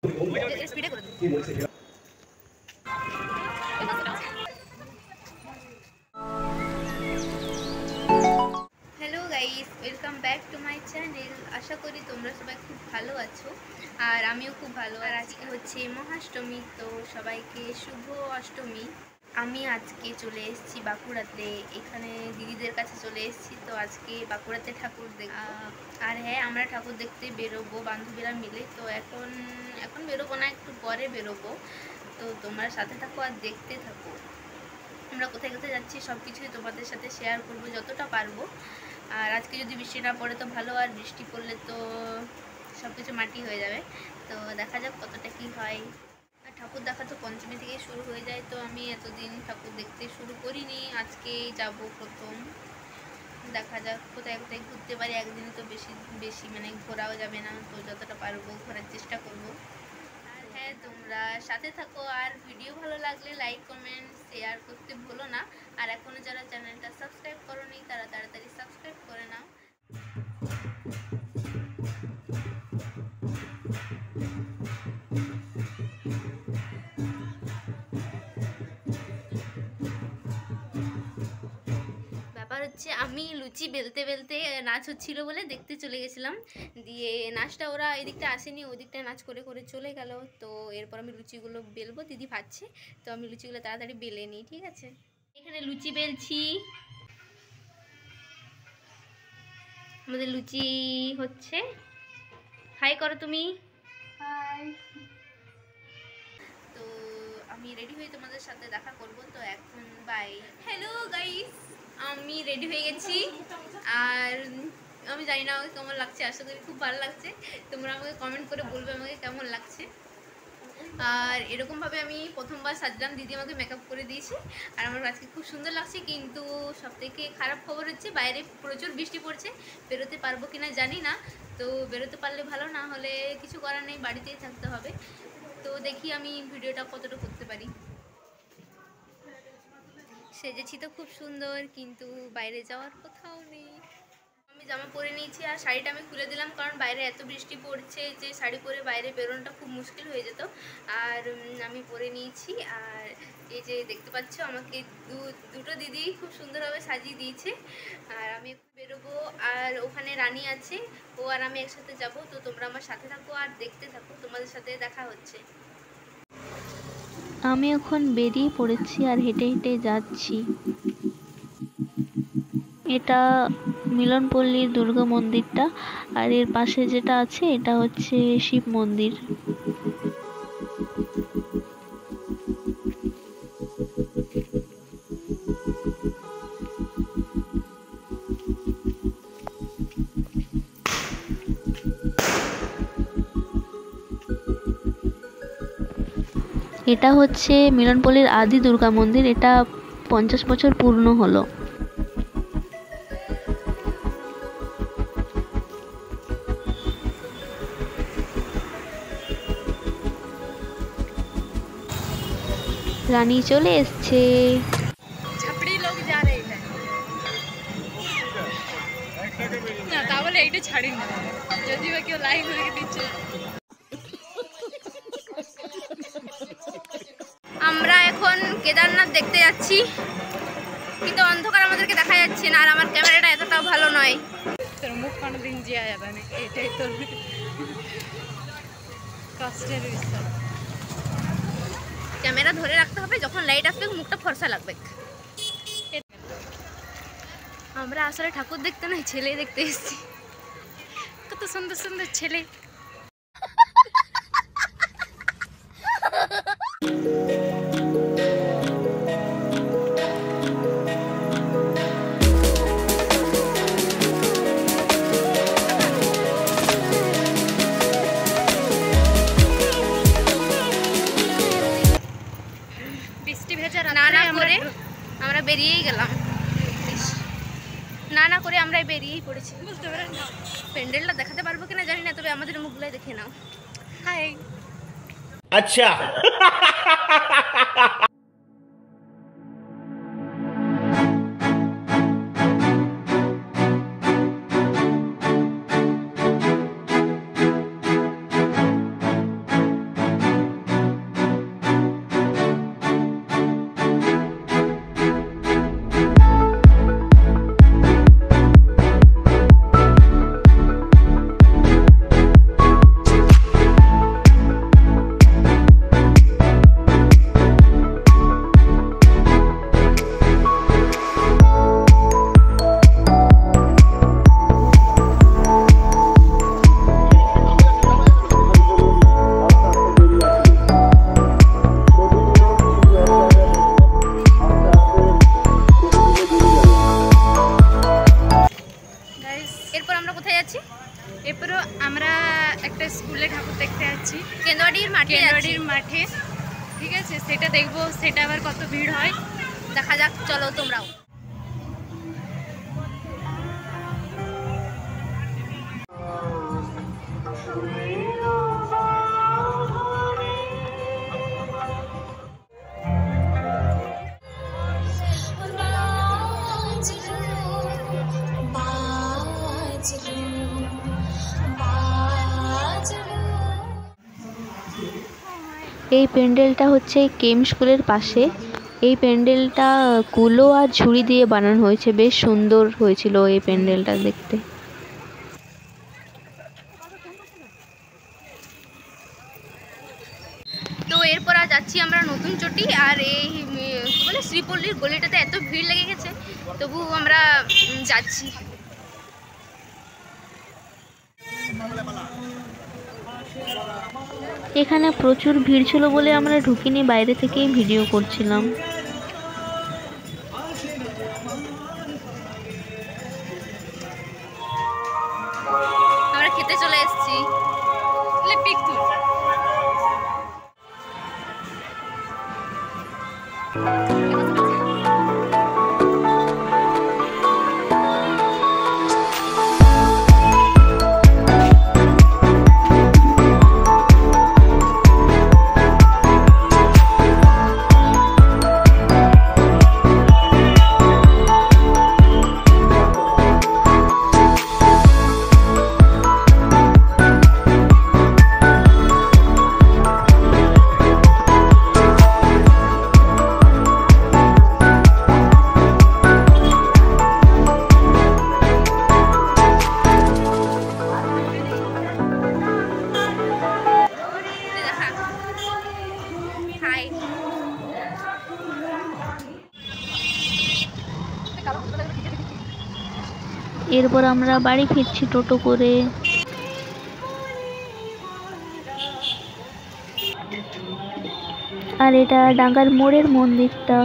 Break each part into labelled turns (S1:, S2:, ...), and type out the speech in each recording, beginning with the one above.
S1: স্পিডে করে দেবো। Hello guys, welcome back to my channel. আশা করি তোমরা সবাই খুব ভালো আছো আর আমিও খুব ভালো। আর আজকে হচ্ছে মহাষ্টমী, তো সবাইকে শুভ অষ্টমী। আমি আজকে চলে এসেছি বাঁকুড়াতে, এখানে দিদিদের কাছে চলে এসেছি। তো আজকে বাঁকুড়াতে ঠাকুর আর হ্যাঁ, আমরা ঠাকুর দেখতে বেরোবো বান্ধবীরা মিলে। তো এখন বেরোবো না, একটু পরে বেরোবো। তো তোমরা সাথে থাকো আর দেখতে থাকো। আমরা কোথায় কোথায় যাচ্ছি সব কিছুই তোমাদের সাথে শেয়ার করবো যতটা পারবো। আর আজকে যদি বৃষ্টি না পড়ে তো ভালো, আর বৃষ্টি পড়লে তো সব কিছু মাটি হয়ে যাবে। তো দেখা যাক কতটা কি হয়। আর ঠাকুর দেখা তো পঞ্চমী থেকে শুরু হয়ে যায়, তো আমি এতদিন ঠাকুর দেখতে শুরু করিনি, আজকে যাব প্রথম। দেখা যাক কোথায় কোথায় ঘুরতে পারি। একদিনে তো বেশি বেশি মানে ঘোরাও যাবে না, তো যতটা পারবো ঘোরার চেষ্টা করব। আর হ্যাঁ, তোমরা সাথে থাকো, আর ভিডিও ভালো লাগলে লাইক কমেন্ট শেয়ার করতে ভুলো না। আর এখনও যারা চ্যানেলটা সাবস্ক্রাইব করোনি তারা তাড়াতাড়ি সাবস্ক্রাইব করে নাও। ব্যাপার হচ্ছে, আমি লুচি বেলতে বেলতে নাচ হচ্ছিলো বলে দেখতে চলে গেছিলাম। দিয়ে নাচটা ওরা এদিকটা আসেনি, ওই দিকটা নাচ করে করে চলে গেল। তো এরপর আমি লুচিগুলো বেলবো, দিদি ভাজছে। তো আমি লুচিগুলো তাড়াতাড়ি বেলে নিই, ঠিক আছে? এখানে লুচি বেলছি, আমাদের লুচি হচ্ছে। হাই করো তুমি। হাই। তো আমি রেডি হয়ে তোমাদের সাথে দেখা করব। তো এখন বাই। হ্যালো গাইস, আমি রেডি হয়ে গেছি। আর আমি জানি না আমাকে কেমন লাগছে, আশা করি খুব ভালো লাগছে। তোমরা আমাকে কমেন্ট করে বলবে আমাকে কেমন লাগছে। আর এরকমভাবে আমি প্রথমবার সাজলাম, দিদি আমাকে মেকআপ করে দিয়েছে। আর আমার আজকে খুব সুন্দর লাগছে। কিন্তু সবথেকে খারাপ খবর হচ্ছে বাইরে প্রচুর বৃষ্টি পড়ছে, বেরোতে পারবো কিনা জানি না। তো বেরোতে পারলে ভালো, না হলে কিছু করার নেই, বাড়িতেই থাকতে হবে। তো দেখি আমি ভিডিওটা কতটা করতে পারি। সেজেছি তো খুব সুন্দর, কিন্তু বাইরে যাওয়ার কোথাও নেই। আমি জামা পরে নিয়েছি আর শাড়িটা আমি খুলে দিলাম, কারণ বাইরে এত বৃষ্টি পড়ছে যে শাড়ি পরে বাইরে বেরোনোটা খুব মুশকিল হয়ে যেত। আর আমি পরে নিয়েছি। আর এই যে দেখতে পাচ্ছ, আমাকে দুটো দিদি খুব সুন্দরভাবে সাজিয়ে দিয়েছে। আর আমি একটু বেরোবো, আর ওখানে রানী আছে, ও আর আমি একসাথে যাব। তো তোমরা আমার সাথে থাকো আর দেখতে থাকো, তোমাদের সাথে দেখা হচ্ছে।
S2: আমি এখন বেরিয়ে পড়েছি আর হেঁটে হেঁটে যাচ্ছি। এটা মিলনপল্লীর দুর্গা মন্দিরটা, আর এর পাশে যেটা আছে এটা হচ্ছে শিব মন্দির। এটা হচ্ছে মিলনপল্লীর আদি দুর্গা মন্দির, এটা 50 বছর পূর্ণ হলো। রানী চলে এসছে।
S1: ছাপড়ি লোক যা রে না, তা বলে এইটা ছাড়ি না, যদি বা কেউ লাইক করে দিচ্ছে। আমরা এখন কেদারনাথ দেখতে যাচ্ছি, কিন্তু অন্ধকার আমাদেরকে দেখা যাচ্ছে না, আর আমার ক্যামেরাটা এতটাও ভালো নয়। তোর মুখ কোনোদিন জিয়া যাবে না, এটাই তোর কষ্টের বিষয়। ক্যামেরা ধরে রাখতে হবে, যখন লাইট আসবে মুখটা ফর্সা লাগবে। আমরা আসলে ঠাকুর দেখতে নয়, ছেলে দেখতে এসেছি। কত সুন্দর সুন্দর ছেলে। বৃষ্টি ভেজা রান্না করে আমরা বেরিয়েই গেলাম। না করে আমরাই বেরিয়েই পড়েছি। বুঝতে পারেন না, প্যান্ডেলটা দেখাতে পারবো কিনা জানি না, তবে আমাদের মুখগুলাই দেখে নাও। হাই।
S3: আচ্ছা।
S1: কেনওয়াড়ির মাঠে
S4: কেনওয়াড়ির মাঠে, ঠিক আছে? সেটা দেখবো, সেটা আবার কত ভিড় হয়
S1: দেখা যাক, চলো তোমরাও।
S2: এই প্যান্ডেলটা হচ্ছে কেম স্কুলের পাশে। এই প্যান্ডেলটা কুলো আর ঝুড়ি দিয়ে বানানো হয়েছে, বেশ সুন্দর হয়েছিল এই প্যান্ডেলটা দেখতে।
S1: তো এরপর আর যাচ্ছি আমরা নতুন চটি। আর এই কি বলে শ্রীপল্লীর গলিটাতে এত ভিড় লেগে গেছে, তবু আমরা যাচ্ছি।
S2: এখানে প্রচুর ভিড় ছিল বলে আমরা ঢুকিনি, বাইরে থেকেই ভিডিও করছিলাম।
S1: আমরা খেতে চলে এসেছি। হাই।
S2: এরপর আমরা বাড়ি ফিরছি টোটো করে। আর এটা ডাঙ্গার মোড়ের মন্দিরটা।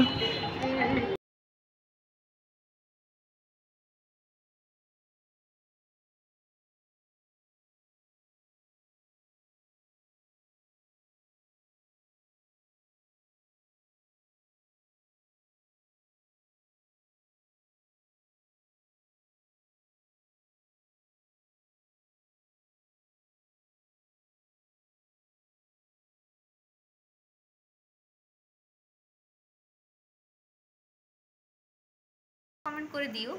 S1: কমেন্ট করে দিও।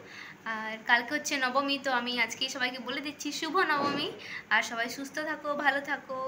S1: আর কালকে হচ্ছে নবমী, তো আমি আজকেই সবাইকে বলে দিচ্ছি শুভ নবমী। আর সবাই সুস্থ থাকো, ভালো থাকো।